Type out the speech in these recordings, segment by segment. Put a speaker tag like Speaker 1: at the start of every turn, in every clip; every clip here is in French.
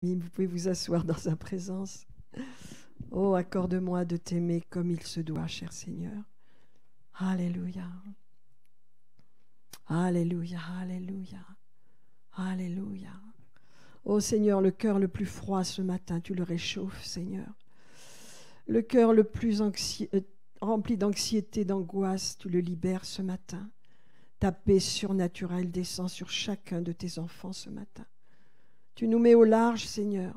Speaker 1: Vous pouvez vous asseoir dans sa présence. Oh, accorde-moi de t'aimer comme il se doit, cher Seigneur. Alléluia. Alléluia, alléluia, alléluia. Oh Seigneur, le cœur le plus froid ce matin, tu le réchauffes, Seigneur. Le cœur le plus rempli d'anxiété, d'angoisse, tu le libères ce matin. Ta paix surnaturelle descend sur chacun de tes enfants ce matin. Tu nous mets au large, Seigneur.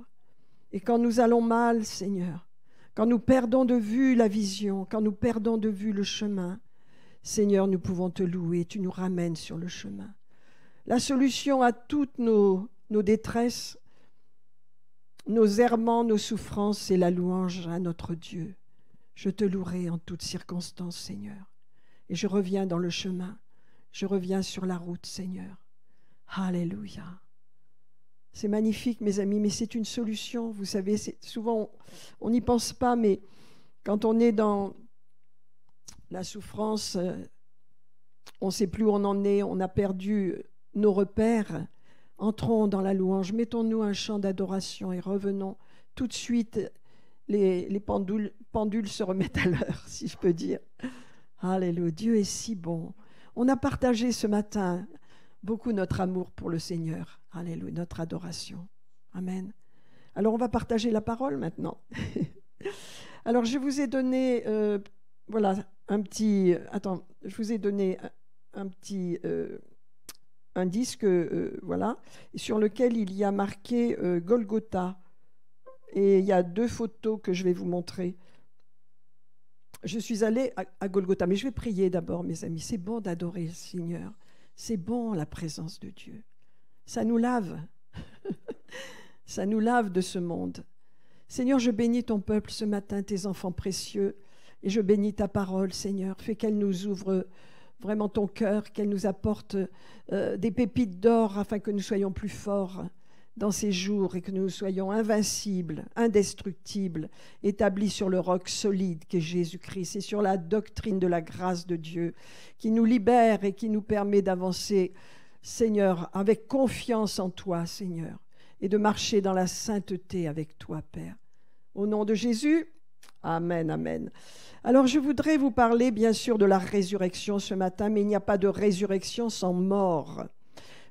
Speaker 1: Et quand nous allons mal, Seigneur, quand nous perdons de vue la vision, quand nous perdons de vue le chemin, Seigneur, nous pouvons te louer, tu nous ramènes sur le chemin. La solution à toutes nos détresses, nos errements, nos souffrances, c'est la louange à notre Dieu. Je te louerai en toutes circonstances, Seigneur. Et je reviens dans le chemin, je reviens sur la route, Seigneur. Alléluia. C'est magnifique, mes amis, mais c'est une solution. Vous savez, souvent, on n'y pense pas, mais quand on est dans la souffrance, on ne sait plus où on en est, on a perdu nos repères. Entrons dans la louange, mettons-nous un chant d'adoration et revenons tout de suite. Les pendules se remettent à l'heure, si je peux dire. Alléluia, Dieu est si bon. On a partagé ce matin beaucoup notre amour pour le Seigneur. Alléluia, notre adoration. Amen. Alors on va partager la parole maintenant. Alors je vous ai donné, voilà, je vous ai donné un petit un disque, voilà, sur lequel il y a marqué Golgotha. Et il y a 2 photos que je vais vous montrer. Je suis allée à Golgotha, mais je vais prier d'abord, mes amis. C'est bon d'adorer le Seigneur. C'est bon la présence de Dieu. Ça nous lave. Ça nous lave de ce monde. Seigneur, je bénis ton peuple ce matin, tes enfants précieux, et je bénis ta parole, Seigneur. Fais qu'elle nous ouvre vraiment ton cœur, qu'elle nous apporte des pépites d'or afin que nous soyons plus forts dans ces jours et que nous soyons invincibles, indestructibles, établis sur le roc solide qu'est Jésus-Christ et sur la doctrine de la grâce de Dieu qui nous libère et qui nous permet d'avancer, Seigneur, avec confiance en toi, Seigneur, et de marcher dans la sainteté avec toi, Père. Au nom de Jésus, amen, amen. Alors je voudrais vous parler bien sûr de la résurrection ce matin, mais il n'y a pas de résurrection sans mort.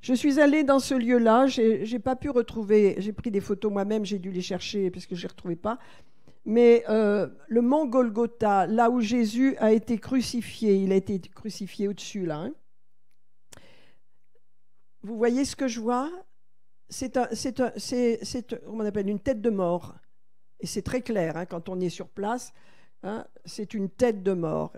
Speaker 1: Je suis allée dans ce lieu-là, j'ai pas pu retrouver, j'ai pris des photos moi-même, j'ai dû les chercher parce que je ne les retrouvais pas, mais le mont Golgotha, là où Jésus a été crucifié, il a été crucifié au-dessus là. Hein. Vous voyez ce que je vois ? C'est on appelle une tête de mort, et c'est très clair hein, quand on est sur place, hein, c'est une tête de mort.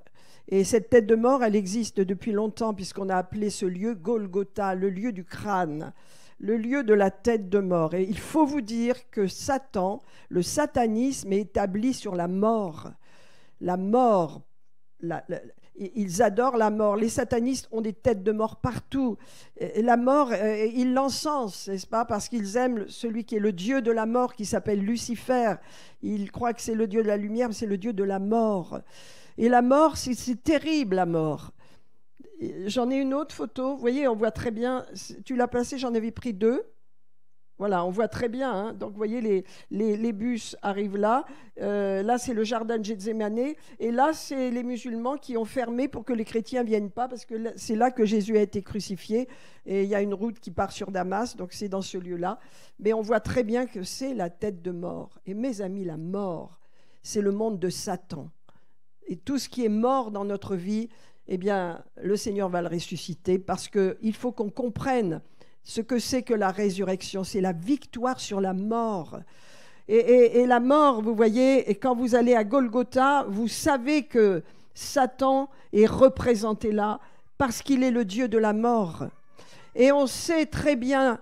Speaker 1: Et cette tête de mort, elle existe depuis longtemps puisqu'on a appelé ce lieu Golgotha, le lieu du crâne, le lieu de la tête de mort. Et il faut vous dire que Satan, le satanisme est établi sur la mort. La mort, ils adorent la mort. Les satanistes ont des têtes de mort partout. Et la mort, ils l'encensent, n'est-ce pas ? Parce qu'ils aiment celui qui est le dieu de la mort, qui s'appelle Lucifer. Ils croient que c'est le dieu de la lumière, mais c'est le dieu de la mort. Et la mort, c'est terrible, la mort. J'en ai une autre photo. Vous voyez, on voit très bien. Tu l'as placée, j'en avais pris 2. Voilà, on voit très bien. Hein. Donc, vous voyez, les bus arrivent là. Là, c'est le jardin de Gethsémani. Et là, c'est les musulmans qui ont fermé pour que les chrétiens ne viennent pas, parce que c'est là que Jésus a été crucifié. Et il y a une route qui part sur Damas, donc c'est dans ce lieu-là. Mais on voit très bien que c'est la tête de mort. Et mes amis, la mort, c'est le monde de Satan. Et tout ce qui est mort dans notre vie, eh bien, le Seigneur va le ressusciter parce qu'il faut qu'on comprenne ce que c'est que la résurrection. C'est la victoire sur la mort. Et la mort, vous voyez, et quand vous allez à Golgotha, vous savez que Satan est représenté là parce qu'il est le Dieu de la mort. Et on sait très bien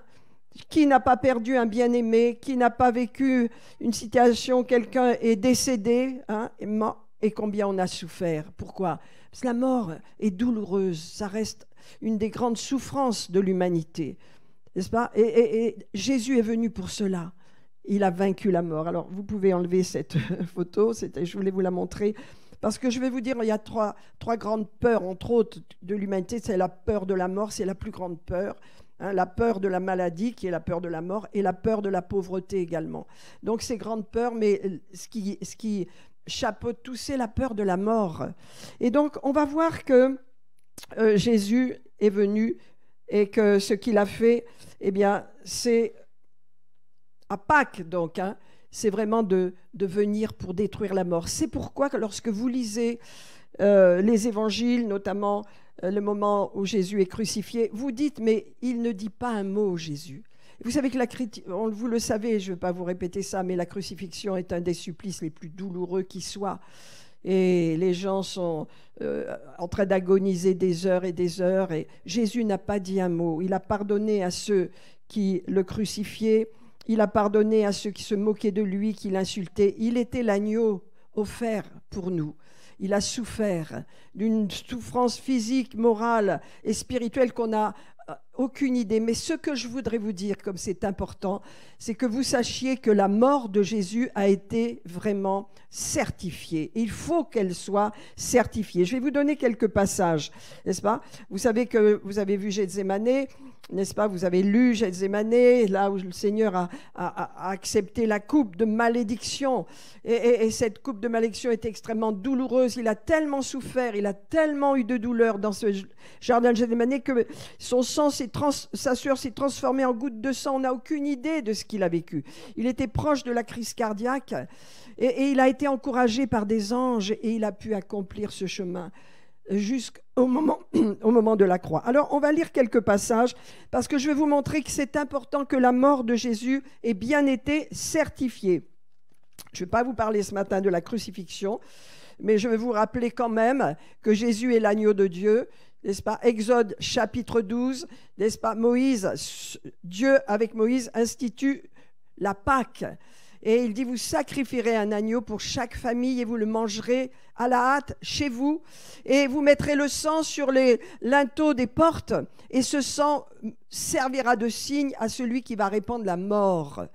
Speaker 1: qui n'a pas perdu un bien-aimé, qui n'a pas vécu une situation, quelqu'un est décédé, hein, est mort. Et combien on a souffert. Pourquoi ? Parce que la mort est douloureuse. Ça reste une des grandes souffrances de l'humanité. N'est-ce pas ? Et Jésus est venu pour cela. Il a vaincu la mort. Alors, vous pouvez enlever cette photo. Je voulais vous la montrer. Parce que je vais vous dire, il y a trois grandes peurs, entre autres, de l'humanité. C'est la peur de la mort. C'est la plus grande peur. hein, la peur de la maladie qui est la peur de la mort et la peur de la pauvreté également. Donc ces grandes peurs, mais ce qui chapeaute tout, c'est la peur de la mort. Et donc on va voir que Jésus est venu et que ce qu'il a fait, eh bien, c'est à Pâques, donc, hein, c'est vraiment de venir pour détruire la mort. C'est pourquoi que lorsque vous lisez les évangiles, notamment le moment où Jésus est crucifié, vous dites, mais il ne dit pas un mot, Jésus. Vous savez que vous le savez, je ne vais pas vous répéter ça, mais la crucifixion est un des supplices les plus douloureux qui soient. Et les gens sont en train d'agoniser des heures, et Jésus n'a pas dit un mot. Il a pardonné à ceux qui le crucifiaient, il a pardonné à ceux qui se moquaient de lui, qui l'insultaient. Il était l'agneau offert pour nous. Il a souffert d'une souffrance physique, morale et spirituelle qu'on n'a aucune idée. Mais ce que je voudrais vous dire, comme c'est important, c'est que vous sachiez que la mort de Jésus a été vraiment certifiée. Il faut qu'elle soit certifiée. Je vais vous donner quelques passages, n'est-ce pas? Vous savez que vous avez vu Gethsémanée, n'est-ce pas? Vous avez lu Gethsémanée, là où le Seigneur a accepté la coupe de malédiction. Et cette coupe de malédiction était extrêmement douloureuse. Il a tellement souffert, il a tellement eu de douleur dans ce jardin de Gethsémanée que son sang, sa sueur s'est transformée en gouttes de sang. On n'a aucune idée de ce qu'il a vécu. Il était proche de la crise cardiaque et il a été encouragé par des anges et il a pu accomplir ce chemin jusqu'au moment de la croix. Alors, on va lire quelques passages parce que je vais vous montrer que c'est important que la mort de Jésus ait bien été certifiée. Je ne vais pas vous parler ce matin de la crucifixion, mais je vais vous rappeler quand même que Jésus est l'agneau de Dieu, n'est-ce pas? Exode chapitre 12, n'est-ce pas? Dieu avec Moïse institue la Pâque. Et il dit, vous sacrifierez un agneau pour chaque famille et vous le mangerez à la hâte chez vous. Et vous mettrez le sang sur les linteaux des portes. Et ce sang servira de signe à celui qui va répandre la mort.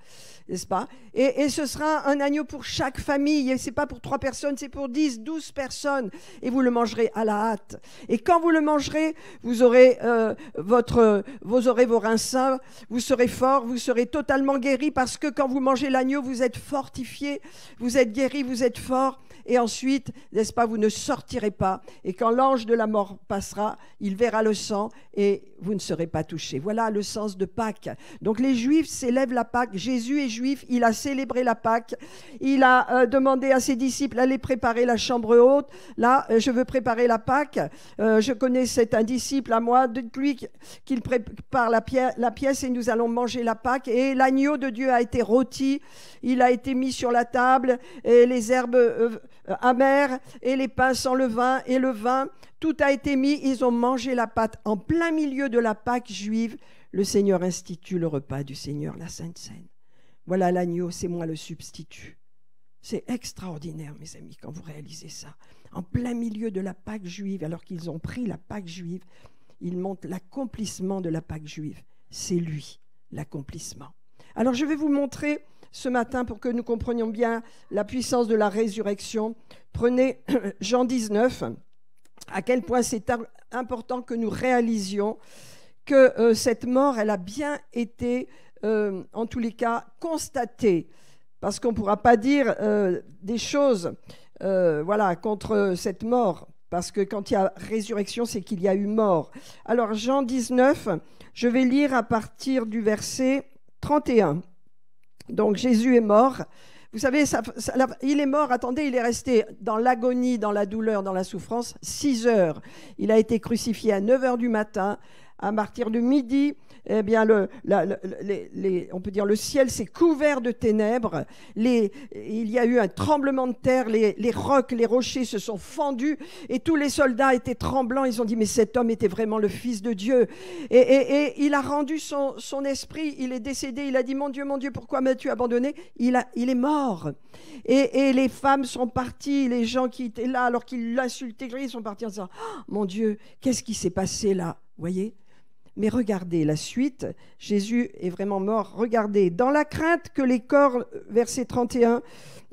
Speaker 1: N'est-ce pas? Et ce sera un agneau pour chaque famille. Et ce n'est pas pour 3 personnes, c'est pour 10, 12 personnes. Et vous le mangerez à la hâte. Et quand vous le mangerez, vous aurez vos reins sains, vous serez forts, vous serez totalement guéris parce que quand vous mangez l'agneau, vous êtes fortifiés, vous êtes guéris, vous êtes forts. Et ensuite, n'est-ce pas, vous ne sortirez pas. Et quand l'ange de la mort passera, il verra le sang et vous ne serez pas touchés. Voilà le sens de Pâques. Donc les Juifs célèbrent la Pâques. Jésus est juif, il a célébré la Pâques. Il a demandé à ses disciples d'aller préparer la chambre haute. Là, je veux préparer la Pâques. Je connais un disciple à moi, dites-lui qu'il prépare la pièce et nous allons manger la Pâques. Et l'agneau de Dieu a été rôti, il a été mis sur la table, et les herbes amères et les pains sans levain et le vin, tout a été mis, ils ont mangé la pâte. En plein milieu de la Pâque juive, le Seigneur institue le repas du Seigneur, la Sainte Seine. Voilà l'agneau, c'est moi le substitut. C'est extraordinaire, mes amis, quand vous réalisez ça. En plein milieu de la Pâque juive, alors qu'ils ont pris la Pâque juive, ils montrent l'accomplissement de la Pâque juive. C'est lui, l'accomplissement. Alors je vais vous montrer ce matin pour que nous comprenions bien la puissance de la résurrection. Prenez Jean 19, à quel point c'est important que nous réalisions que cette mort, elle a bien été, en tous les cas, constatée. Parce qu'on ne pourra pas dire des choses contre cette mort. Parce que quand il y a résurrection, c'est qu'il y a eu mort. Alors Jean 19, je vais lire à partir du verset 31. Donc Jésus est mort. Vous savez, il est mort, attendez, il est resté dans l'agonie, dans la douleur, dans la souffrance, 6 heures. Il a été crucifié à 9 heures du matin. À partir de midi, eh bien, on peut dire le ciel s'est couvert de ténèbres. Il y a eu un tremblement de terre, les rocs, les rochers se sont fendus et tous les soldats étaient tremblants. Ils ont dit, mais cet homme était vraiment le Fils de Dieu. Et il a rendu son esprit, il est décédé. Il a dit, mon Dieu, pourquoi m'as-tu abandonné? Il est mort. Et les femmes sont parties, les gens qui étaient là, alors qu'ils l'insultaient, ils sont partis en disant, oh, mon Dieu, qu'est-ce qui s'est passé là? Vous voyez? Mais regardez la suite, Jésus est vraiment mort. Regardez, dans la crainte que les corps, verset 31,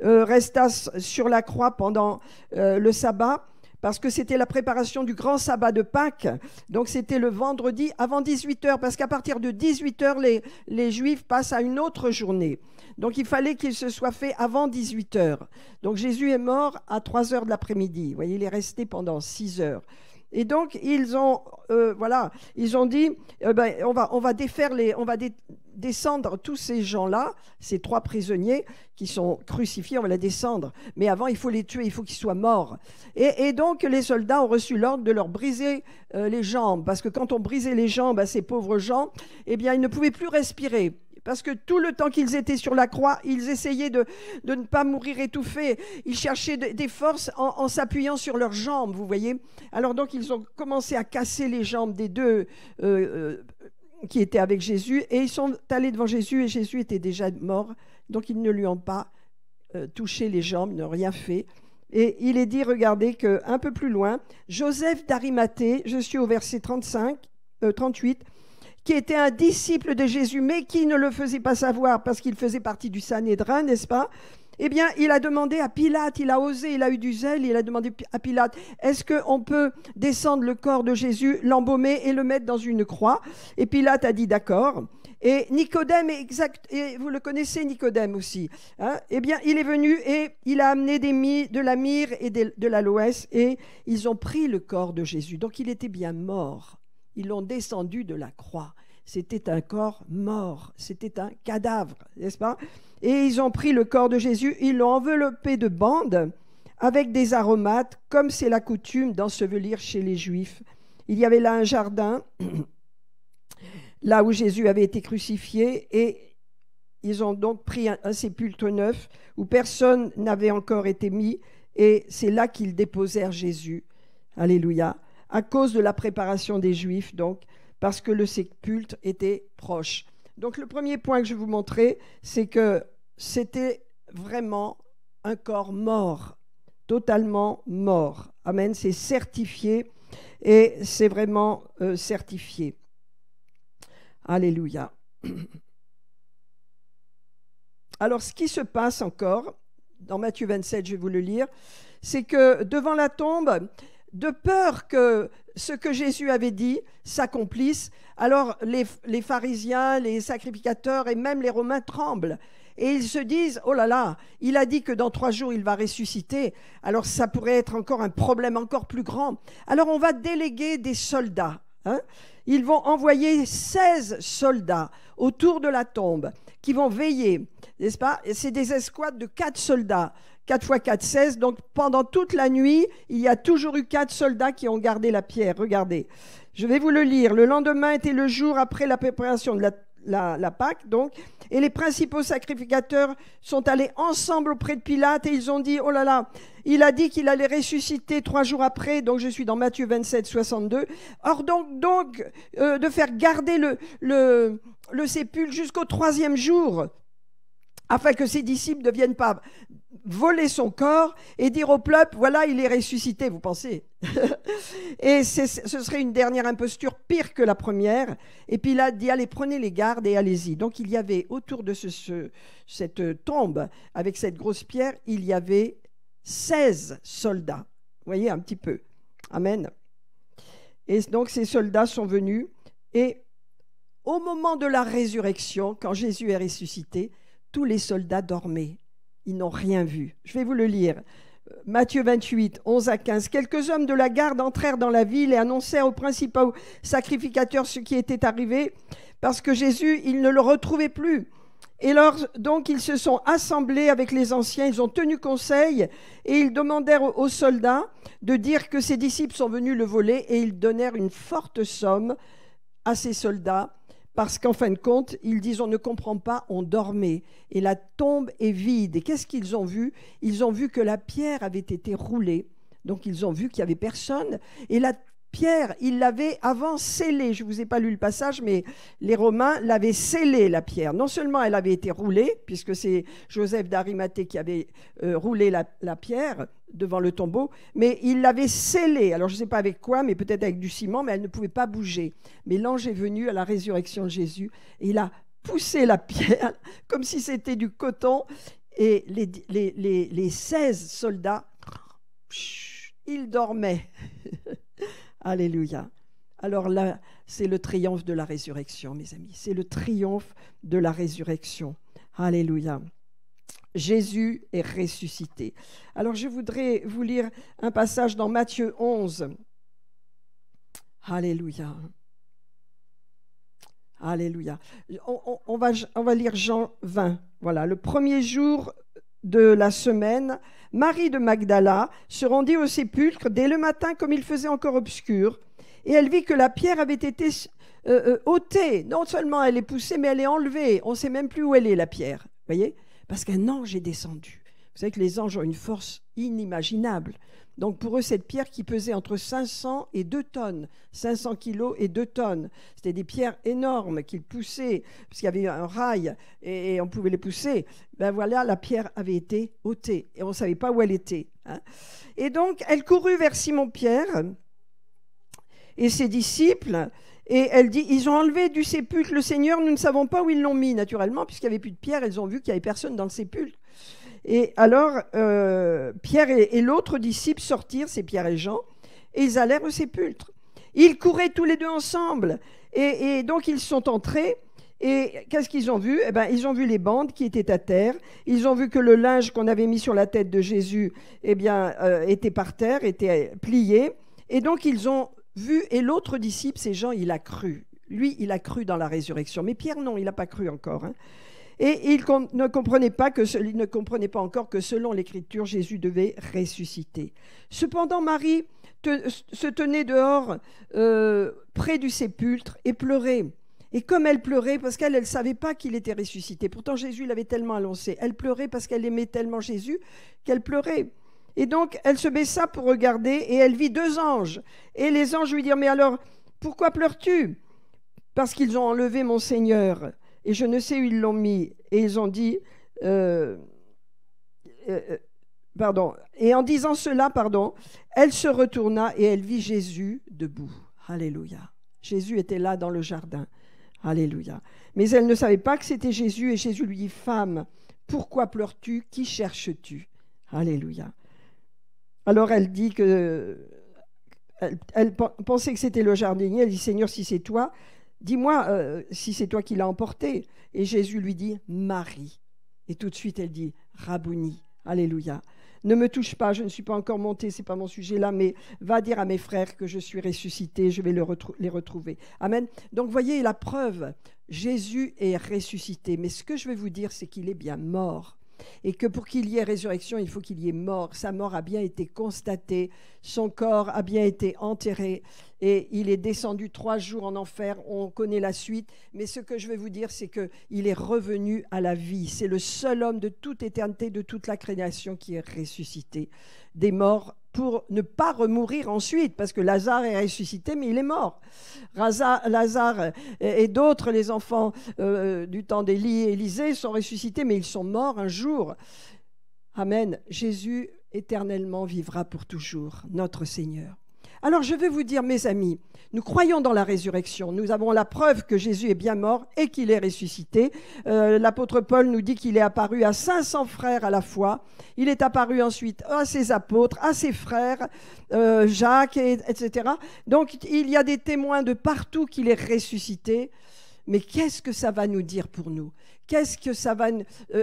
Speaker 1: restassent sur la croix pendant le sabbat, parce que c'était la préparation du grand sabbat de Pâques. Donc c'était le vendredi avant 18h, parce qu'à partir de 18h, les Juifs passent à une autre journée. Donc il fallait qu'il se soit fait avant 18h. Donc Jésus est mort à 3h de l'après-midi. Vous voyez, il est resté pendant 6 heures. Et donc ils ont dit on va descendre tous ces gens-là, ces 3 prisonniers qui sont crucifiés, on va les descendre. Mais avant, il faut les tuer, il faut qu'ils soient morts. Et donc les soldats ont reçu l'ordre de leur briser les jambes, parce que quand on brisait les jambes à ces pauvres gens, eh bien ils ne pouvaient plus respirer. Parce que tout le temps qu'ils étaient sur la croix, ils essayaient de ne pas mourir étouffés. Ils cherchaient des forces en s'appuyant sur leurs jambes, vous voyez. Alors donc, ils ont commencé à casser les jambes des 2 qui étaient avec Jésus. Et ils sont allés devant Jésus et Jésus était déjà mort. Donc, ils ne lui ont pas touché les jambes, ils n'ont rien fait. Et il est dit, regardez, qu'un peu plus loin, Joseph d'Arimathée, je suis au verset 38, qui était un disciple de Jésus, mais qui ne le faisait pas savoir parce qu'il faisait partie du Sanhédrin, n'est-ce pas? Eh bien, il a demandé à Pilate, il a osé, il a eu du zèle, il a demandé à Pilate, est-ce qu'on peut descendre le corps de Jésus, l'embaumer et le mettre dans une croix? Et Pilate a dit d'accord. Et Nicodème, et vous le connaissez Nicodème aussi, hein? Eh bien, il est venu et il a amené de la myrrhe et de l'aloès et ils ont pris le corps de Jésus. Donc, il était bien mort. Ils l'ont descendu de la croix. C'était un corps mort, c'était un cadavre, n'est-ce pas? Et ils ont pris le corps de Jésus, ils l'ont enveloppé de bandes avec des aromates, comme c'est la coutume d'ensevelir chez les Juifs. Il y avait là un jardin, là où Jésus avait été crucifié, et ils ont donc pris un sépulcre neuf où personne n'avait encore été mis, et c'est là qu'ils déposèrent Jésus. Alléluia. À cause de la préparation des Juifs, donc, parce que le sépulcre était proche. Donc, le premier point que je vais vous montrer, c'est que c'était vraiment un corps mort, totalement mort. Amen, c'est certifié, et c'est vraiment certifié. Alléluia. Alors, ce qui se passe encore, dans Matthieu 27, je vais vous le lire, c'est que devant la tombe, de peur que ce que Jésus avait dit s'accomplisse, alors les pharisiens, les sacrificateurs et même les Romains tremblent. Et ils se disent, oh là là, il a dit que dans 3 jours, il va ressusciter. Alors ça pourrait être encore un problème encore plus grand. Alors on va déléguer des soldats. Hein? Ils vont envoyer 16 soldats autour de la tombe qui vont veiller, n'est-ce pas? C'est des escouades de 4 soldats. 4 x 4, 16. Donc, pendant toute la nuit, il y a toujours eu 4 soldats qui ont gardé la pierre. Regardez. Je vais vous le lire. Le lendemain était le jour après la préparation de la Pâque, donc. Et les principaux sacrificateurs sont allés ensemble auprès de Pilate et ils ont dit, oh là là, il a dit qu'il allait ressusciter 3 jours après. Donc, je suis dans Matthieu 27, 62. Or, donc de faire garder le sépulcre jusqu'au 3e jour, afin que ses disciples ne viennent pas voler son corps et dire au peuple, voilà, il est ressuscité, vous pensez? Et ce serait une dernière imposture pire que la première. Et puis il a dit, allez, prenez les gardes et allez-y. Donc il y avait autour de cette tombe, avec cette grosse pierre, il y avait 16 soldats. Vous voyez un petit peu. Amen. Et donc ces soldats sont venus et au moment de la résurrection, quand Jésus est ressuscité, tous les soldats dormaient. Ils n'ont rien vu. Je vais vous le lire. Matthieu 28, 11 à 15. Quelques hommes de la garde entrèrent dans la ville et annoncèrent aux principaux sacrificateurs ce qui était arrivé, parce que Jésus, ils ne le retrouvaient plus. Et donc, ils se sont assemblés avec les anciens, ils ont tenu conseil et ils demandèrent aux soldats de dire que ses disciples sont venus le voler et ils donnèrent une forte somme à ces soldats. Parce qu'en fin de compte, ils disent, on ne comprend pas, on dormait. Et la tombe est vide. Et qu'est-ce qu'ils ont vu? Ils ont vu que la pierre avait été roulée. Donc, ils ont vu qu'il n'y avait personne. Et la pierre, ils l'avaient avant scellée. Je ne vous ai pas lu le passage, mais les Romains l'avaient scellée, la pierre. Non seulement elle avait été roulée, puisque c'est Joseph d'Arimathée qui avait roulé la pierre devant le tombeau, mais il l'avait scellée. Alors, je ne sais pas avec quoi, mais peut-être avec du ciment, mais elle ne pouvait pas bouger. Mais l'ange est venu à la résurrection de Jésus et il a poussé la pierre comme si c'était du coton et les 16 soldats il dormait. Alléluia. Alors là, c'est le triomphe de la résurrection, mes amis. C'est le triomphe de la résurrection. Alléluia. Jésus est ressuscité. Alors je voudrais vous lire un passage dans Matthieu 11. Alléluia. Alléluia. On va lire Jean 20. Voilà, le premier jour de la semaine, Marie de Magdala se rendit au sépulcre dès le matin comme il faisait encore obscur, et elle vit que la pierre avait été ôtée. Non seulement elle est poussée, mais elle est enlevée. On ne sait même plus où elle est, la pierre. Vous voyez ? Parce qu'un ange est descendu. Vous savez que les anges ont une force inimaginable. Donc pour eux, cette pierre qui pesait entre 500 et 2 tonnes, 500 kilos et 2 tonnes, c'était des pierres énormes qu'ils poussaient, parce qu'il y avait un rail et on pouvait les pousser. Ben voilà, la pierre avait été ôtée et on ne savait pas où elle était. Hein. Et donc, elle courut vers Simon-Pierre et ses disciples, et elle dit, ils ont enlevé du sépulcre le Seigneur, nous ne savons pas où ils l'ont mis, naturellement, puisqu'il n'y avait plus de pierre, elles ont vu qu'il n'y avait personne dans le sépulcre. Et alors, Pierre et l'autre disciple sortirent, c'est Pierre et Jean, et ils allèrent au sépulcre. Ils couraient tous les deux ensemble, et donc ils sont entrés, et qu'est-ce qu'ils ont vu ? Eh bien, ils ont vu les bandes qui étaient à terre, ils ont vu que le linge qu'on avait mis sur la tête de Jésus, eh bien, était par terre, était plié, et donc ils ont vu, et l'autre disciple, c'est Jean, il a cru. Lui, il a cru dans la résurrection, mais Pierre, non, il n'a pas cru encore, hein. Et il ne comprenait pas encore que selon l'Écriture, Jésus devait ressusciter. Cependant, Marie se tenait dehors, près du sépulcre, et pleurait. Et comme elle pleurait, parce qu'elle ne savait pas qu'il était ressuscité, pourtant Jésus l'avait tellement annoncé, elle pleurait parce qu'elle aimait tellement Jésus qu'elle pleurait. Et donc, elle se baissa pour regarder, et elle vit 2 anges. Et les anges lui dirent, mais alors, pourquoi pleures-tu ? Parce qu'ils ont enlevé mon Seigneur. Et je ne sais où ils l'ont mis. Et ils ont dit, pardon. Et en disant cela, elle se retourna et elle vit Jésus debout. Alléluia. Jésus était là dans le jardin. Alléluia. Mais elle ne savait pas que c'était Jésus. Et Jésus lui dit, femme, pourquoi pleures-tu ? Qui cherches-tu ? Alléluia. Alors elle dit que, elle pensait que c'était le jardinier. Elle dit, Seigneur, si c'est toi, dis-moi si c'est toi qui l'as emporté. Et Jésus lui dit, Marie. Et tout de suite, elle dit, Rabouni. Alléluia. Ne me touche pas, je ne suis pas encore montée, ce n'est pas mon sujet là, mais va dire à mes frères que je suis ressuscité, je vais les retrouver. Amen. Donc, voyez la preuve, Jésus est ressuscité. Mais ce que je vais vous dire, c'est qu'il est bien mort. Et que pour qu'il y ait résurrection, il faut qu'il y ait mort. Sa mort a bien été constatée, son corps a bien été enterré et il est descendu 3 jours en enfer. On connaît la suite, mais ce que je vais vous dire, c'est qu'il est revenu à la vie. C'est le seul homme de toute éternité, de toute la création qui est ressuscité des morts pour ne pas remourir ensuite, parce que Lazare est ressuscité, mais il est mort. Lazare et d'autres, les enfants du temps d'Élie et Élisée, sont ressuscités, mais ils sont morts un jour. Amen. Jésus éternellement vivra pour toujours, notre Seigneur. Alors je vais vous dire, mes amis, nous croyons dans la résurrection. Nous avons la preuve que Jésus est bien mort et qu'il est ressuscité. L'apôtre Paul nous dit qu'il est apparu à 500 frères à la fois. Il est apparu ensuite à ses apôtres, à ses frères, Jacques, etc. Donc il y a des témoins de partout qu'il est ressuscité. Mais qu'est-ce que ça va nous dire pour nous ? Qu'est-ce que ça va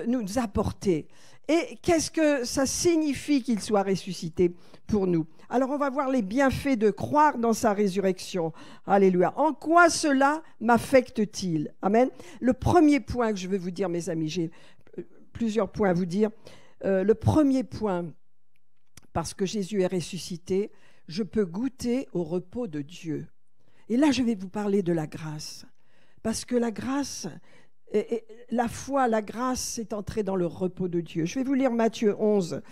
Speaker 1: nous apporter ? Et qu'est-ce que ça signifie qu'il soit ressuscité pour nous ? Alors on va voir les bienfaits de croire dans sa résurrection. Alléluia. En quoi cela m'affecte-t-il ? Amen. Le premier point que je veux vous dire, mes amis, j'ai plusieurs points à vous dire. Le premier point, parce que Jésus est ressuscité, je peux goûter au repos de Dieu. Et là, je vais vous parler de la grâce. Parce que la grâce, la foi, la grâce, c'est entrer dans le repos de Dieu. Je vais vous lire Matthieu 11,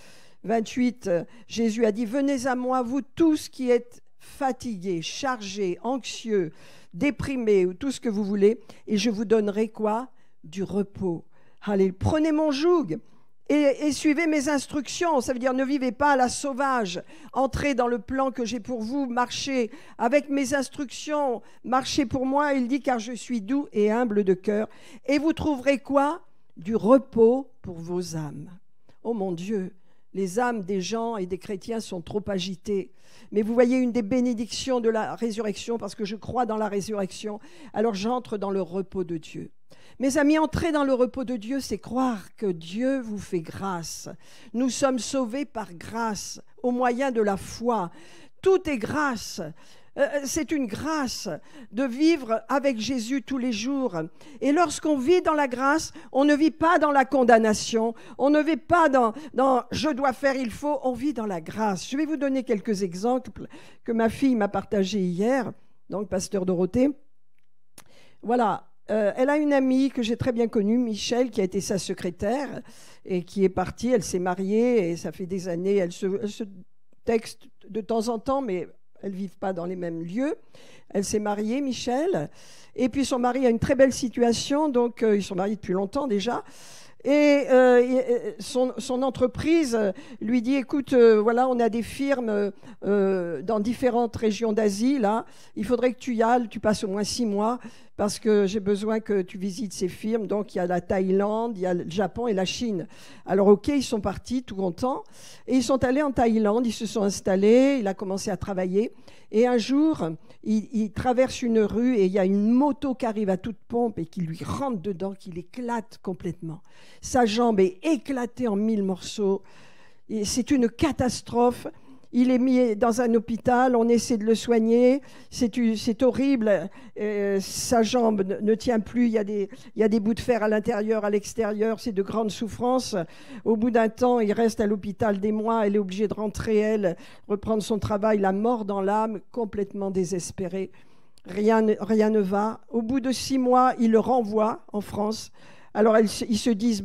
Speaker 1: 28. Jésus a dit, « Venez à moi, vous tous qui êtes fatigués, chargés, anxieux, déprimés, ou tout ce que vous voulez, et je vous donnerai quoi ? Du repos. Allez, prenez mon joug et suivez mes instructions. » Ça veut dire, ne vivez pas à la sauvage. Entrez dans le plan que j'ai pour vous. Marchez avec mes instructions. Marchez pour moi. Il dit, car je suis doux et humble de cœur. Et vous trouverez quoi ? Du repos pour vos âmes. Oh mon Dieu, Les âmes des gens et des chrétiens sont trop agitées. Mais vous voyez, une des bénédictions de la résurrection, parce que je crois dans la résurrection, alors j'entre dans le repos de Dieu. Mes amis, entrer dans le repos de Dieu, c'est croire que Dieu vous fait grâce. Nous sommes sauvés par grâce, au moyen de la foi. Tout est grâce. C'est une grâce de vivre avec Jésus tous les jours. Et lorsqu'on vit dans la grâce, on ne vit pas dans la condamnation, on ne vit pas dans « je dois faire, il faut », on vit dans la grâce. Je vais vous donner quelques exemples que ma fille m'a partagés hier, donc pasteur Dorothée. Elle a une amie que j'ai très bien connue, Michel, qui a été sa secrétaire et qui est partie, elle s'est mariée et ça fait des années, elle se texte de temps en temps, mais elles ne vivent pas dans les mêmes lieux. Elle s'est mariée, Michel, et puis son mari a une très belle situation, donc ils sont mariés depuis longtemps déjà. Et son entreprise lui dit, écoute, on a des firmes dans différentes régions d'Asie, là, il faudrait que tu y ailles, tu passes au moins 6 mois, parce que j'ai besoin que tu visites ces firmes. Donc il y a la Thaïlande, il y a le Japon et la Chine. Alors ok, ils sont partis tout contents, et ils sont allés en Thaïlande, ils se sont installés, il a commencé à travailler, et un jour, il traverse une rue, et il y a une moto qui arrive à toute pompe, et qui lui rentre dedans, qui l'éclate complètement. Sa jambe est éclatée en 1000 morceaux. Et c'est une catastrophe. Il est mis dans un hôpital, on essaie de le soigner. C'est horrible. Sa jambe ne tient plus. Il y a des bouts de fer à l'intérieur, à l'extérieur. C'est de grandes souffrances. Au bout d'un temps, il reste à l'hôpital des mois. Elle est obligée de rentrer, elle, reprendre son travail, la mort dans l'âme, complètement désespérée. Rien ne va. Au bout de 6 mois, il le renvoie en France. Alors ils se disent,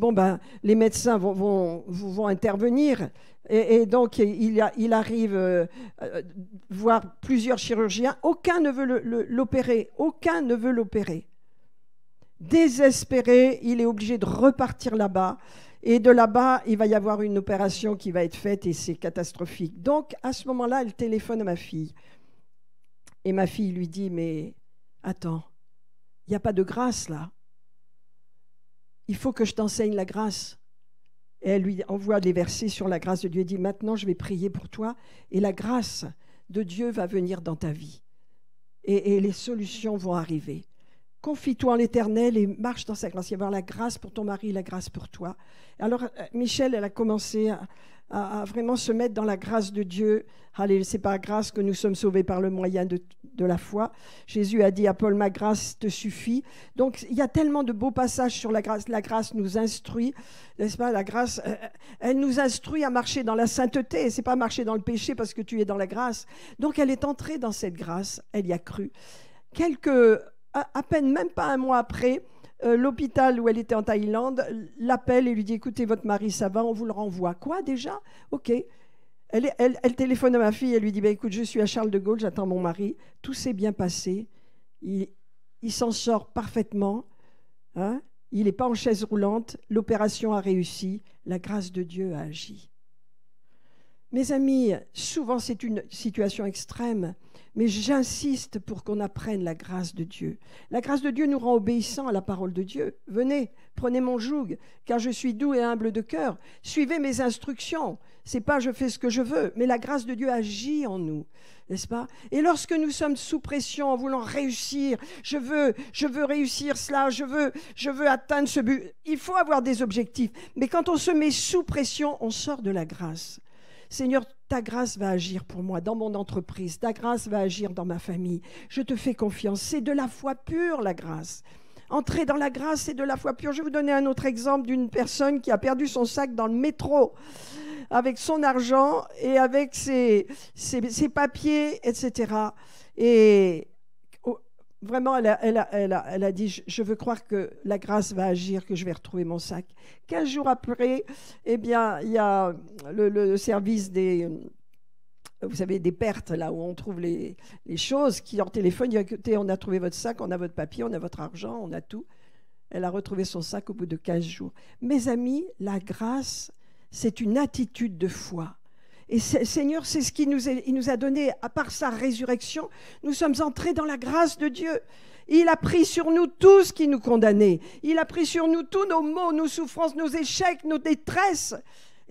Speaker 1: les médecins vont intervenir. Et donc il arrive voir plusieurs chirurgiens. Aucun ne veut l'opérer. Aucun ne veut l'opérer. Désespéré, il est obligé de repartir là-bas. Et de là-bas, il va y avoir une opération qui va être faite et c'est catastrophique. Donc à ce moment-là, elle téléphone à ma fille. Et ma fille lui dit, mais attends, il n'y a pas de grâce là. Il faut que je t'enseigne la grâce. Et elle lui envoie des versets sur la grâce de Dieu. Elle dit, maintenant je vais prier pour toi et la grâce de Dieu va venir dans ta vie. Et les solutions vont arriver. Confie-toi en l'Éternel et marche dans sa grâce. Il va y avoir la grâce pour ton mari, la grâce pour toi. Alors Michel, elle a commencé à vraiment se mettre dans la grâce de Dieu. Allez, c'est par grâce que nous sommes sauvés par le moyen de la foi. Jésus a dit à Paul, ma grâce te suffit. Donc il y a tellement de beaux passages sur la grâce. La grâce nous instruit, n'est-ce pas? La grâce, elle nous instruit à marcher dans la sainteté. C'est pas marcher dans le péché parce que tu es dans la grâce. Donc elle est entrée dans cette grâce, elle y a cru. À peine, même pas un mois après, l'hôpital où elle était en Thaïlande l'appelle et lui dit, écoutez, votre mari, ça va, on vous le renvoie. Quoi déjà? Ok. Elle téléphone à ma fille, elle lui dit, écoute, je suis à Charles de Gaulle, j'attends mon mari. Tout s'est bien passé. Il s'en sort parfaitement. Hein? Il n'est pas en chaise roulante. L'opération a réussi. La grâce de Dieu a agi. Mes amis, souvent c'est une situation extrême, mais j'insiste pour qu'on apprenne la grâce de Dieu. La grâce de Dieu nous rend obéissants à la parole de Dieu. Venez, prenez mon joug, car je suis doux et humble de cœur. Suivez mes instructions. C'est pas je fais ce que je veux, mais la grâce de Dieu agit en nous, n'est-ce pas? Et lorsque nous sommes sous pression en voulant réussir, je veux réussir cela, je veux atteindre ce but. Il faut avoir des objectifs. Mais quand on se met sous pression, on sort de la grâce. Seigneur, ta grâce va agir pour moi dans mon entreprise, ta grâce va agir dans ma famille. Je te fais confiance. C'est de la foi pure, la grâce. Entrer dans la grâce, c'est de la foi pure. Je vais vous donner un autre exemple d'une personne qui a perdu son sac dans le métro avec son argent et avec ses papiers, etc. Et vraiment, elle a dit, je veux croire que la grâce va agir, que je vais retrouver mon sac. 15 jours après, eh bien, il y a le service des pertes, là où on trouve les choses, qui leur téléphone, dit, écoutez, on a trouvé votre sac, on a votre papier, on a votre argent, on a tout. Elle a retrouvé son sac au bout de 15 jours. Mes amis, la grâce, c'est une attitude de foi. Et Seigneur, c'est ce qu'il nous a donné, à part sa résurrection, nous sommes entrés dans la grâce de Dieu. Il a pris sur nous tout ce qui nous condamnait. Il a pris sur nous tous nos maux, nos souffrances, nos échecs, nos détresses.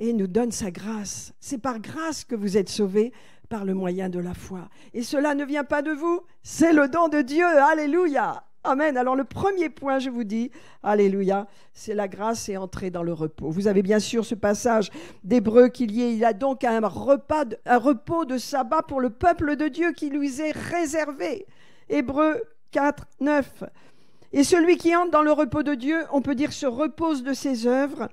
Speaker 1: et nous donne sa grâce. C'est par grâce que vous êtes sauvés, par le moyen de la foi. Et cela ne vient pas de vous, c'est le don de Dieu. Alléluia. Amen. Alors le premier point, je vous dis, alléluia, c'est la grâce et entrer dans le repos. Vous avez bien sûr ce passage d'Hébreux qu'il y a donc un repos de sabbat pour le peuple de Dieu qui lui est réservé. Hébreux 4, 9. Et celui qui entre dans le repos de Dieu, on peut dire, se repose de ses œuvres.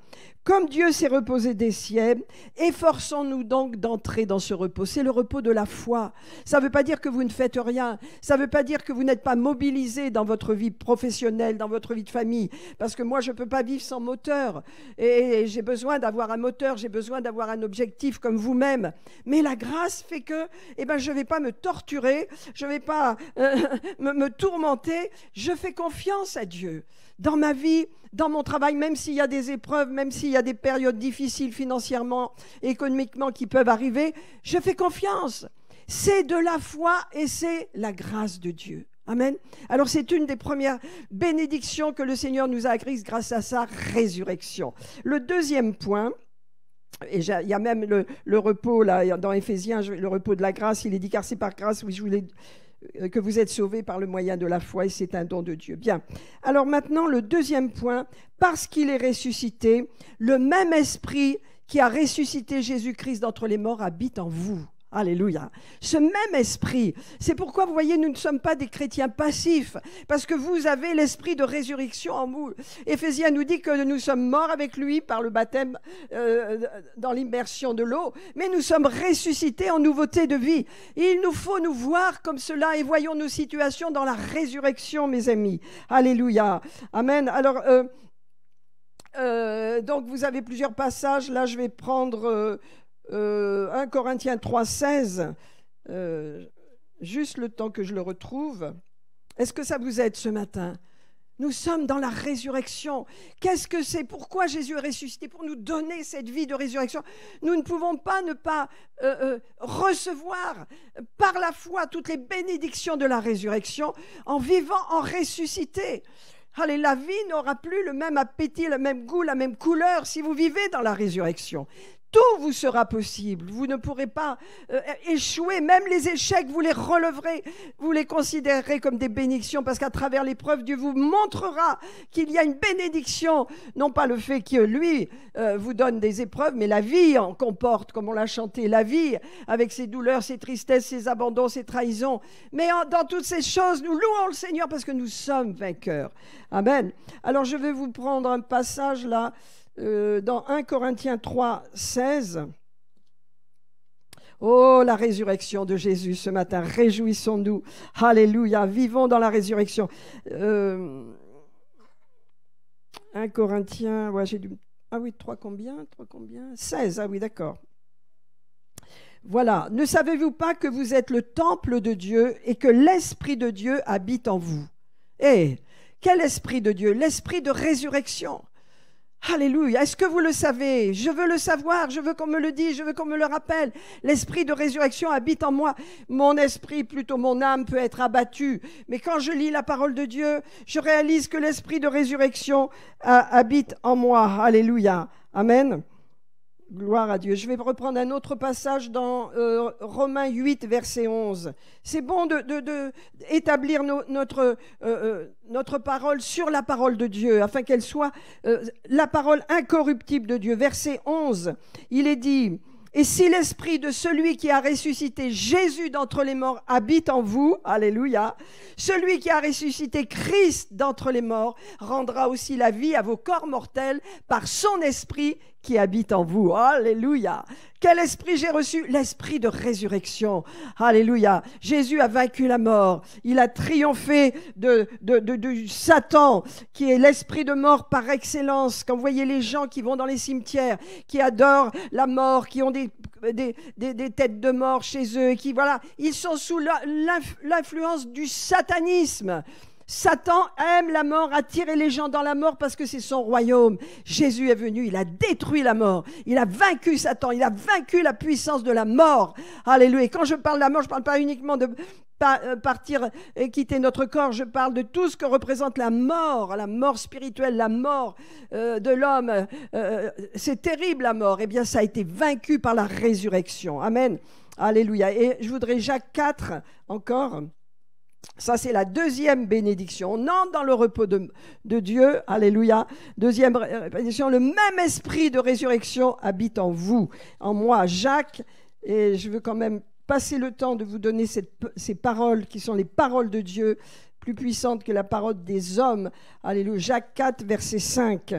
Speaker 1: Comme Dieu s'est reposé des siennes, efforçons-nous donc d'entrer dans ce repos. C'est le repos de la foi. Ça ne veut pas dire que vous ne faites rien. Ça ne veut pas dire que vous n'êtes pas mobilisé dans votre vie professionnelle, dans votre vie de famille. Parce que moi, je ne peux pas vivre sans moteur. Et j'ai besoin d'avoir un moteur, j'ai besoin d'avoir un objectif comme vous-même. Mais la grâce fait que je ne vais pas me torturer, je ne vais pas me tourmenter. Je fais confiance à Dieu. Dans ma vie, dans mon travail, même s'il y a des épreuves, même s'il y a des périodes difficiles financièrement, économiquement qui peuvent arriver, je fais confiance. C'est de la foi et c'est la grâce de Dieu. Amen. Alors c'est une des premières bénédictions que le Seigneur nous a acquises grâce à sa résurrection. Le deuxième point, et il y a même le repos là, dans Éphésiens, le repos de la grâce, il est dit car c'est par grâce, oui je voulais que vous êtes sauvés par le moyen de la foi et c'est un don de Dieu. Bien. Alors maintenant, le deuxième point, parce qu'il est ressuscité, le même esprit qui a ressuscité Jésus-Christ d'entre les morts habite en vous. Alléluia. Ce même esprit, c'est pourquoi vous voyez, nous ne sommes pas des chrétiens passifs, parce que vous avez l'esprit de résurrection en vous. Éphésiens nous dit que nous sommes morts avec lui par le baptême dans l'immersion de l'eau, mais nous sommes ressuscités en nouveauté de vie. Et il nous faut nous voir comme cela et voyons nos situations dans la résurrection, mes amis. Alléluia. Amen. Alors, donc vous avez plusieurs passages. Là, je vais prendre 1 Corinthiens 3, 16, juste le temps que je le retrouve. Est-ce que ça vous aide ce matin? Nous sommes dans la résurrection. Qu'est-ce que c'est? Pourquoi Jésus est ressuscité? Pour nous donner cette vie de résurrection. Nous ne pouvons pas ne pas recevoir par la foi toutes les bénédictions de la résurrection en vivant en ressuscité. Allez, la vie n'aura plus le même appétit, le même goût, la même couleur si vous vivez dans la résurrection. Tout vous sera possible. Vous ne pourrez pas échouer. Même les échecs, vous les releverez. Vous les considérerez comme des bénédictions parce qu'à travers l'épreuve, Dieu vous montrera qu'il y a une bénédiction. Non pas le fait que lui vous donne des épreuves, mais la vie en comporte, comme on l'a chanté. La vie avec ses douleurs, ses tristesses, ses abandons, ses trahisons. Mais dans toutes ces choses, nous louons le Seigneur parce que nous sommes vainqueurs. Amen. Alors je vais vous prendre un passage là. Dans 1 Corinthiens 3, 16. Oh, la résurrection de Jésus ce matin. Réjouissons-nous. Alléluia. Vivons dans la résurrection. 1 Corinthiens, ouais, j'ai dû... Ah oui, 3 combien 16, ah oui, d'accord. Voilà. Ne savez-vous pas que vous êtes le temple de Dieu et que l'Esprit de Dieu habite en vous? Eh, quel Esprit de Dieu? L'Esprit de résurrection. Alléluia. Est-ce que vous le savez? Je veux le savoir, je veux qu'on me le dise, je veux qu'on me le rappelle. L'esprit de résurrection habite en moi. Mon esprit, plutôt mon âme, peut être abattue. Mais quand je lis la parole de Dieu, je réalise que l'esprit de résurrection habite en moi. Alléluia. Amen. Gloire à Dieu. Je vais reprendre un autre passage dans Romains 8, verset 11. C'est bon d'établir notre parole sur la parole de Dieu, afin qu'elle soit la parole incorruptible de Dieu. Verset 11, il est dit... Et si l'esprit de celui qui a ressuscité Jésus d'entre les morts habite en vous, alléluia, celui qui a ressuscité Christ d'entre les morts rendra aussi la vie à vos corps mortels par son esprit qui habite en vous. Alléluia. Quel esprit j'ai reçu? L'esprit de résurrection. Alléluia. Jésus a vaincu la mort. Il a triomphé de Satan, qui est l'esprit de mort par excellence. Quand vous voyez les gens qui vont dans les cimetières, qui adorent la mort, qui ont des têtes de mort chez eux, qui, voilà, ils sont sous l'influence du satanisme. Satan aime la mort, attirer les gens dans la mort parce que c'est son royaume. Jésus est venu, il a détruit la mort. Il a vaincu Satan, il a vaincu la puissance de la mort. Alléluia. Et quand je parle de la mort, je ne parle pas uniquement de partir et quitter notre corps. Je parle de tout ce que représente la mort spirituelle, la mort de l'homme. C'est terrible la mort. Eh bien, ça a été vaincu par la résurrection. Amen. Alléluia. Et je voudrais Jacques 4 encore. Ça, c'est la deuxième bénédiction. On entre dans le repos de Dieu. Alléluia. Deuxième bénédiction. Le même esprit de résurrection habite en vous, en moi. Jacques, et je veux quand même passer le temps de vous donner ces paroles qui sont les paroles de Dieu, plus puissantes que la parole des hommes. Alléluia. Jacques 4, verset 5.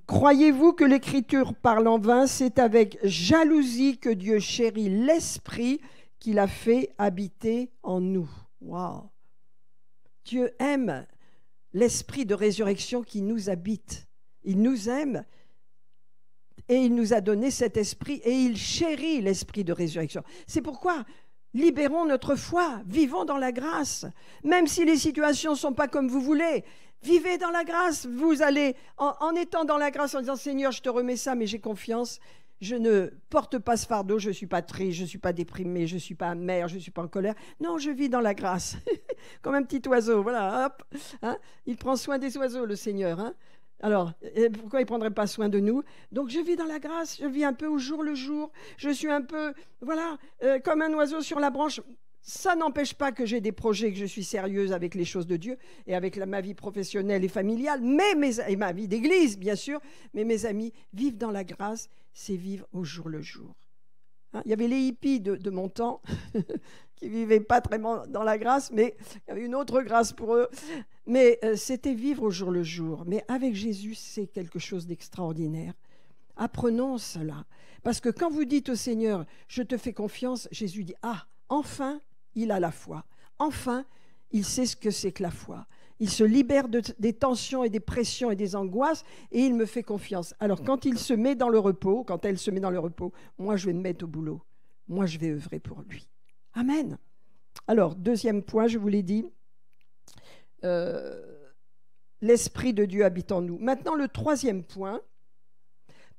Speaker 1: Croyez-vous que l'Écriture parle en vain? C'est avec jalousie que Dieu chérit l'esprit qu'il a fait habiter en nous. Wow. Dieu aime l'esprit de résurrection qui nous habite. Il nous aime et il nous a donné cet esprit et il chérit l'esprit de résurrection. C'est pourquoi libérons notre foi, vivons dans la grâce. Même si les situations ne sont pas comme vous voulez, vivez dans la grâce. Vous allez, en étant dans la grâce, en disant « Seigneur, je te remets ça, mais j'ai confiance. Je ne porte pas ce fardeau, je ne suis pas triste, je ne suis pas déprimé, je ne suis pas amère, je ne suis pas en colère. Non, je vis dans la grâce, comme un petit oiseau. Voilà, hop, hein. Il prend soin des oiseaux, le Seigneur. Hein. Alors, pourquoi il ne prendrait pas soin de nous? Donc, je vis dans la grâce, je vis un peu au jour le jour. Je suis un peu, voilà, comme un oiseau sur la branche. Ça n'empêche pas que j'ai des projets, que je suis sérieuse avec les choses de Dieu et avec ma vie professionnelle et familiale, et ma vie d'église, bien sûr. Mais mes amis, vivre dans la grâce, c'est vivre au jour le jour. Hein, il y avait les hippies de mon temps qui ne vivaient pas très dans la grâce, mais il y avait une autre grâce pour eux. Mais c'était vivre au jour le jour. Mais avec Jésus, c'est quelque chose d'extraordinaire. Apprenons cela. Parce que quand vous dites au Seigneur, je te fais confiance, Jésus dit, ah, enfin, il a la foi. Enfin, il sait ce que c'est que la foi. Il se libère des tensions et des pressions et des angoisses et il me fait confiance. Alors, quand il se met dans le repos, quand elle se met dans le repos, moi, je vais me mettre au boulot. Moi, je vais œuvrer pour lui. Amen. Alors, deuxième point, je vous l'ai dit, l'Esprit de Dieu habite en nous. Maintenant, le troisième point,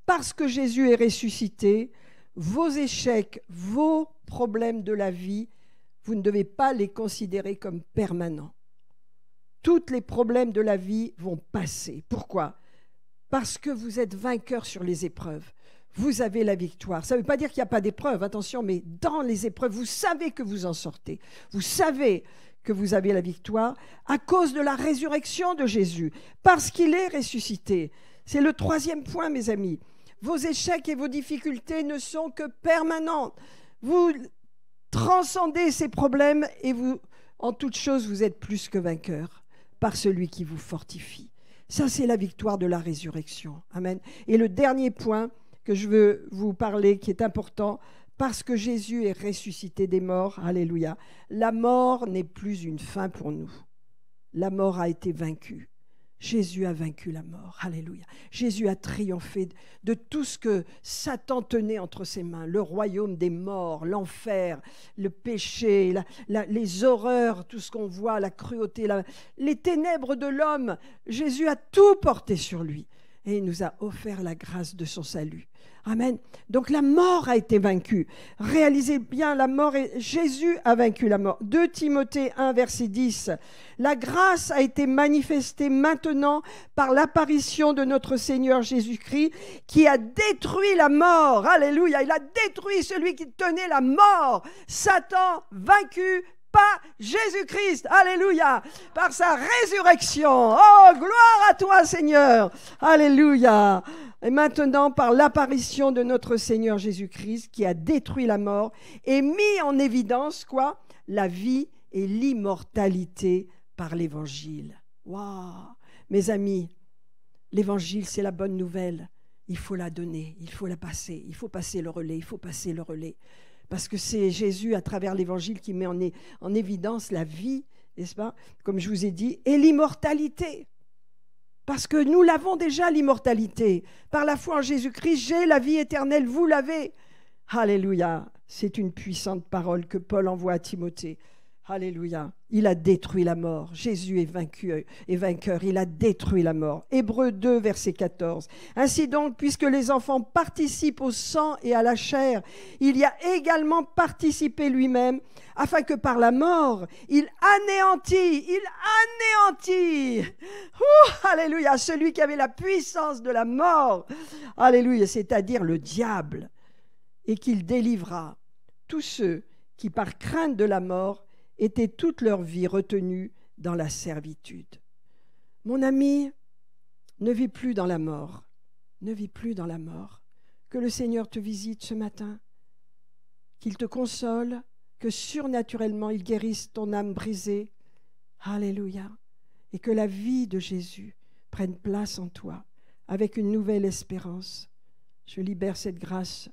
Speaker 1: parce que Jésus est ressuscité, vos échecs, vos problèmes de la vie, vous ne devez pas les considérer comme permanents. Tous les problèmes de la vie vont passer. Pourquoi? Parce que vous êtes vainqueur sur les épreuves. Vous avez la victoire. Ça ne veut pas dire qu'il n'y a pas d'épreuves, attention, mais dans les épreuves, vous savez que vous en sortez. Vous savez que vous avez la victoire à cause de la résurrection de Jésus, parce qu'il est ressuscité. C'est le troisième point, mes amis. Vos échecs et vos difficultés ne sont que permanents. Vous transcendez ces problèmes et vous, en toute chose, vous êtes plus que vainqueur par celui qui vous fortifie. Ça, c'est la victoire de la résurrection. Amen. Et le dernier point que je veux vous parler, qui est important, parce que Jésus est ressuscité des morts, alléluia, la mort n'est plus une fin pour nous. La mort a été vaincue. Jésus a vaincu la mort, alléluia. Jésus a triomphé de tout ce que Satan tenait entre ses mains, le royaume des morts, l'enfer, le péché, les horreurs, tout ce qu'on voit, la cruauté, les ténèbres de l'homme. Jésus a tout porté sur lui et il nous a offert la grâce de son salut. Amen. Donc la mort a été vaincue. Réalisez bien, Jésus a vaincu la mort. 2 Timothée 1, verset 10. La grâce a été manifestée maintenant par l'apparition de notre Seigneur Jésus-Christ qui a détruit la mort. Alléluia. Il a détruit celui qui tenait la mort. Satan vaincu par Jésus-Christ. Alléluia. Par sa résurrection. Oh, gloire à toi, Seigneur. Alléluia. Et maintenant, par l'apparition de notre Seigneur Jésus-Christ qui a détruit la mort et mis en évidence quoi? La vie et l'immortalité par l'Évangile. Waouh! Mes amis, l'Évangile, c'est la bonne nouvelle. Il faut la donner, il faut la passer, il faut passer le relais, il faut passer le relais. Parce que c'est Jésus, à travers l'Évangile, qui met en évidence la vie, n'est-ce pas? Comme je vous ai dit, et l'immortalité. Parce que nous l'avons déjà, l'immortalité. Par la foi en Jésus-Christ, j'ai la vie éternelle, vous l'avez. Alléluia. C'est une puissante parole que Paul envoie à Timothée. Alléluia. Il a détruit la mort. Jésus est vainqueur. Il a détruit la mort. Hébreux 2, verset 14. Ainsi donc, puisque les enfants participent au sang et à la chair, il y a également participé lui-même, afin que par la mort, il anéantit. Alléluia. Celui qui avait la puissance de la mort. Alléluia. C'est-à-dire le diable. Et qu'il délivra tous ceux qui, par crainte de la mort, étaient toute leur vie retenus dans la servitude. Mon ami, ne vis plus dans la mort. Ne vis plus dans la mort. Que le Seigneur te visite ce matin, qu'il te console, que surnaturellement il guérisse ton âme brisée. Alléluia. Et que la vie de Jésus prenne place en toi avec une nouvelle espérance. Je libère cette grâce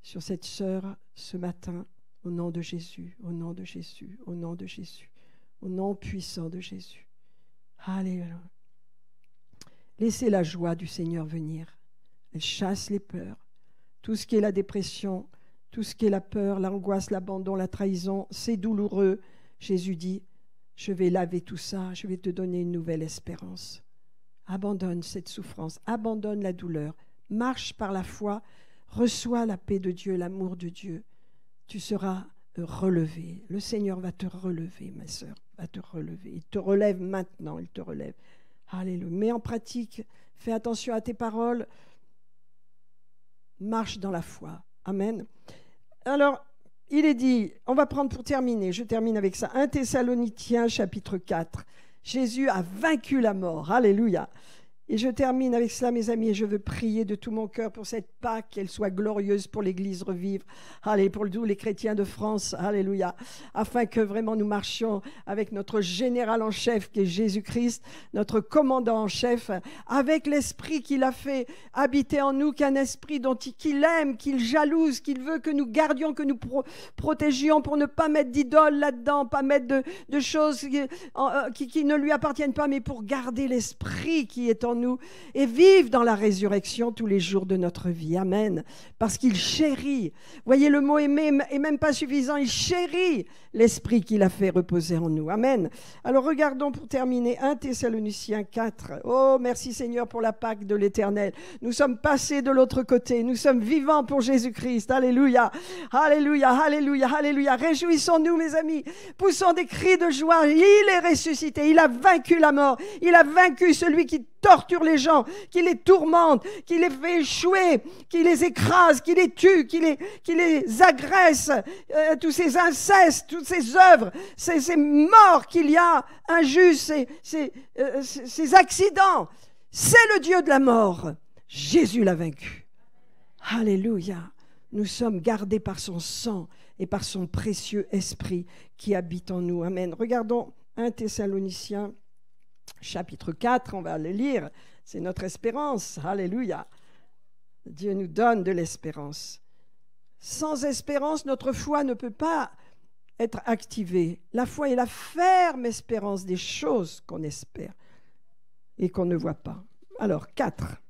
Speaker 1: sur cette sœur ce matin. Au nom de Jésus, au nom de Jésus, au nom de Jésus, au nom puissant de Jésus. Alléluia. Laissez la joie du Seigneur venir. Elle chasse les peurs. Tout ce qui est la dépression, tout ce qui est la peur, l'angoisse, l'abandon, la trahison, c'est douloureux. Jésus dit, je vais laver tout ça, je vais te donner une nouvelle espérance. Abandonne cette souffrance, abandonne la douleur, marche par la foi, reçois la paix de Dieu, l'amour de Dieu. Tu seras relevé. Le Seigneur va te relever, ma sœur, va te relever. Il te relève maintenant, il te relève. Alléluia. Mets en pratique, fais attention à tes paroles, marche dans la foi. Amen. Alors, il est dit, on va prendre pour terminer, je termine avec ça, 1 Thessaloniciens chapitre 4. Jésus a vaincu la mort. Alléluia. Et je termine avec cela, mes amis, et je veux prier de tout mon cœur pour cette Pâque, qu'elle soit glorieuse pour l'Église Revive, allez, pour tous les chrétiens de France, alléluia, afin que vraiment nous marchions avec notre général en chef qui est Jésus-Christ, notre commandant en chef, avec l'esprit qu'il a fait habiter en nous, qu'un esprit qu'il aime, qu'il jalouse, qu'il veut que nous gardions, que nous protégions pour ne pas mettre d'idoles là-dedans, pas mettre de choses qui ne lui appartiennent pas, mais pour garder l'esprit qui est en nous et vivre dans la résurrection tous les jours de notre vie. Amen. Parce qu'il chérit. Voyez, le mot aimer est même pas suffisant. Il chérit l'esprit qu'il a fait reposer en nous. Amen. Alors regardons pour terminer 1 Thessaloniciens 4. Oh, merci Seigneur pour la Pâque de l'Éternel. Nous sommes passés de l'autre côté. Nous sommes vivants pour Jésus-Christ. Alléluia. Alléluia. Alléluia. Alléluia. Réjouissons-nous, mes amis. Poussons des cris de joie. Il est ressuscité. Il a vaincu la mort. Il a vaincu celui qui torture les gens, qui les tourmente, qui les fait échouer, qui les écrase, qui les tue, qui les agresse, tous ces incestes, toutes ces œuvres, ces morts qu'il y a injustes, ces accidents. C'est le Dieu de la mort. Jésus l'a vaincu. Alléluia. Nous sommes gardés par son sang et par son précieux esprit qui habite en nous. Amen. Regardons 1 Thessaloniciens chapitre 4, on va le lire, c'est notre espérance, alléluia. Dieu nous donne de l'espérance. Sans espérance, notre foi ne peut pas être activée. La foi est la ferme espérance des choses qu'on espère et qu'on ne voit pas. Alors, 4.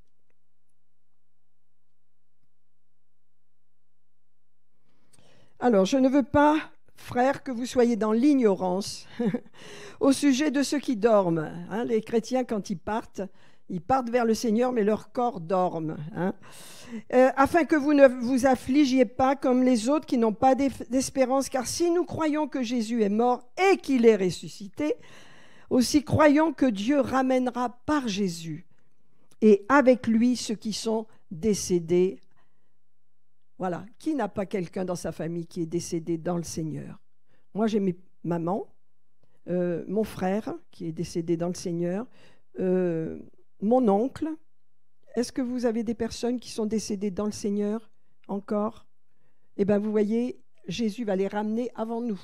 Speaker 1: Alors, je ne veux pas, frères, que vous soyez dans l'ignorance au sujet de ceux qui dorment. Les chrétiens, quand ils partent vers le Seigneur, mais leur corps dorme. Afin que vous ne vous affligiez pas comme les autres qui n'ont pas d'espérance, car si nous croyons que Jésus est mort et qu'il est ressuscité, aussi croyons que Dieu ramènera par Jésus et avec lui ceux qui sont décédés. Voilà, qui n'a pas quelqu'un dans sa famille qui est décédé dans le Seigneur? Moi, j'ai mes mamans, mon frère qui est décédé dans le Seigneur, mon oncle. Est-ce que vous avez des personnes qui sont décédées dans le Seigneur encore? Eh bien, vous voyez, Jésus va les ramener avant nous.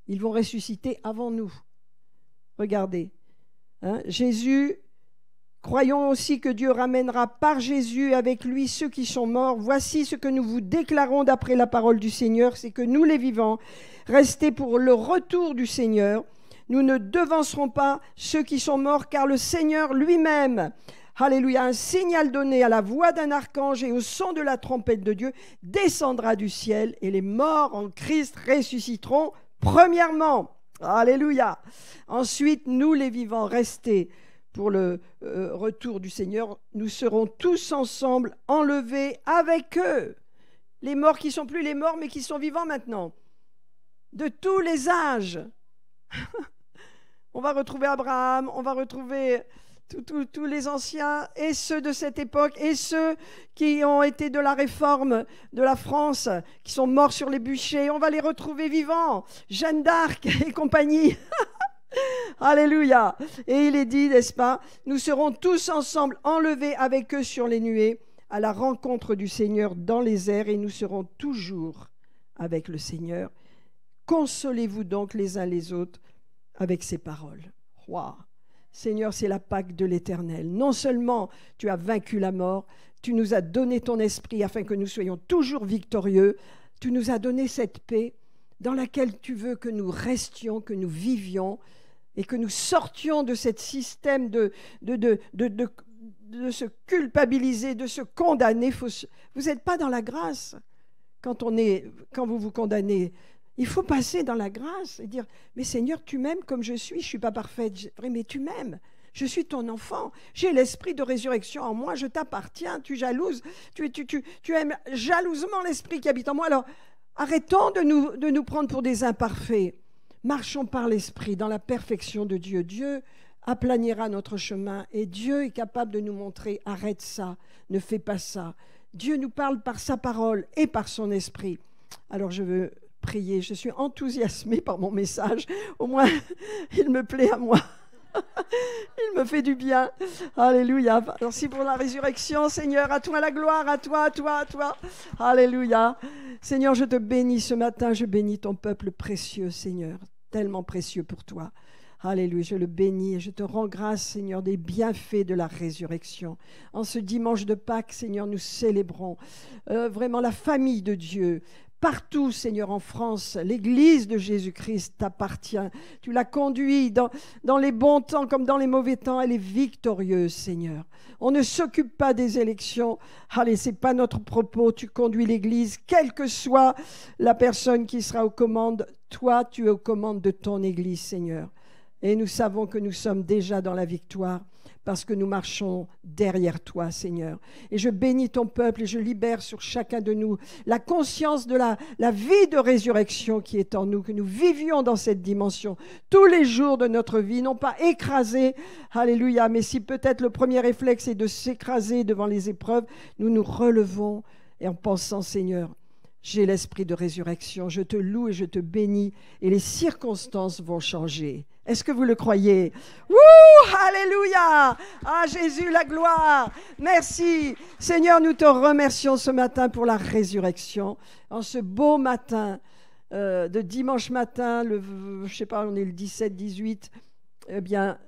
Speaker 1: Ils vont ressusciter avant nous. Regardez, Jésus... Croyons aussi que Dieu ramènera par Jésus avec lui ceux qui sont morts. Voici ce que nous vous déclarons d'après la parole du Seigneur, c'est que nous les vivants, restés pour le retour du Seigneur, nous ne devancerons pas ceux qui sont morts, car le Seigneur lui-même, alléluia, un signal donné à la voix d'un archange et au son de la trompette de Dieu, descendra du ciel et les morts en Christ ressusciteront premièrement. Alléluia. Ensuite, nous les vivants restés pour le retour du Seigneur, nous serons tous ensemble enlevés avec eux. Les morts qui ne sont plus les morts, mais qui sont vivants maintenant. De tous les âges. On va retrouver Abraham, on va retrouver tous les anciens, et ceux de cette époque, et ceux qui ont été de la réforme de la France, qui sont morts sur les bûchers. On va les retrouver vivants. Jeanne d'Arc et compagnie. Alléluia. Et il est dit, n'est-ce pas, nous serons tous ensemble enlevés avec eux sur les nuées à la rencontre du Seigneur dans les airs, et nous serons toujours avec le Seigneur. Consolez-vous donc les uns les autres avec ces paroles. Wow. Seigneur, c'est la Pâque de l'Éternel. Non seulement tu as vaincu la mort, tu nous as donné ton esprit afin que nous soyons toujours victorieux, tu nous as donné cette paix dans laquelle tu veux que nous restions, que nous vivions et que nous sortions de ce système de se culpabiliser, de se condamner. Vous n'êtes pas dans la grâce quand vous vous condamnez. Il faut passer dans la grâce et dire, mais Seigneur, tu m'aimes comme je suis suis pas parfaite, mais tu m'aimes. Je suis ton enfant, j'ai l'esprit de résurrection en moi, je t'appartiens, tu jalouses, tu aimes jalousement l'esprit qui habite en moi. Alors, arrêtons de nous prendre pour des imparfaits. Marchons par l'esprit dans la perfection de Dieu. Dieu aplanira notre chemin et Dieu est capable de nous montrer, arrête ça, ne fais pas ça. Dieu nous parle par sa parole et par son esprit. Alors je veux prier, je suis enthousiasmée par mon message, au moins il me plaît à moi. Il me fait du bien. Alléluia. Merci pour la résurrection, Seigneur. À toi la gloire, à toi. Alléluia. Seigneur, je te bénis ce matin. Je bénis ton peuple précieux, Seigneur. Tellement précieux pour toi. Alléluia. Je le bénis et je te rends grâce, Seigneur, des bienfaits de la résurrection. En ce dimanche de Pâques, Seigneur, nous célébrons vraiment la famille de Dieu. Partout, Seigneur, en France, l'Église de Jésus-Christ t'appartient. Tu l'as conduit dans les bons temps comme dans les mauvais temps. Elle est victorieuse, Seigneur. On ne s'occupe pas des élections. Allez, ce n'est pas notre propos. Tu conduis l'Église, quelle que soit la personne qui sera aux commandes. Toi, tu es aux commandes de ton Église, Seigneur. Et nous savons que nous sommes déjà dans la victoire parce que nous marchons derrière toi, Seigneur. Et je bénis ton peuple et je libère sur chacun de nous la conscience de la vie de résurrection qui est en nous, que nous vivions dans cette dimension tous les jours de notre vie, non pas écrasés, alléluia, mais si peut-être le premier réflexe est de s'écraser devant les épreuves, nous nous relevons et en pensant, Seigneur, j'ai l'esprit de résurrection, je te loue et je te bénis et les circonstances vont changer. Est-ce que vous le croyez? Wouh! Alléluia! Ah Jésus, la gloire! Merci. Seigneur, nous te remercions ce matin pour la résurrection. En ce beau matin de dimanche matin, je sais pas, on est le 17, 18, eh bien,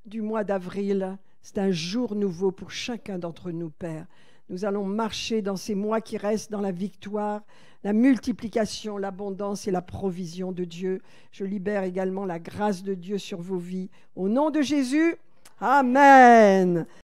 Speaker 1: du mois d'avril. C'est un jour nouveau pour chacun d'entre nous, Père. Nous allons marcher dans ces mois qui restent dans la victoire, la multiplication, l'abondance et la provision de Dieu. Je libère également la grâce de Dieu sur vos vies. Au nom de Jésus, Amen.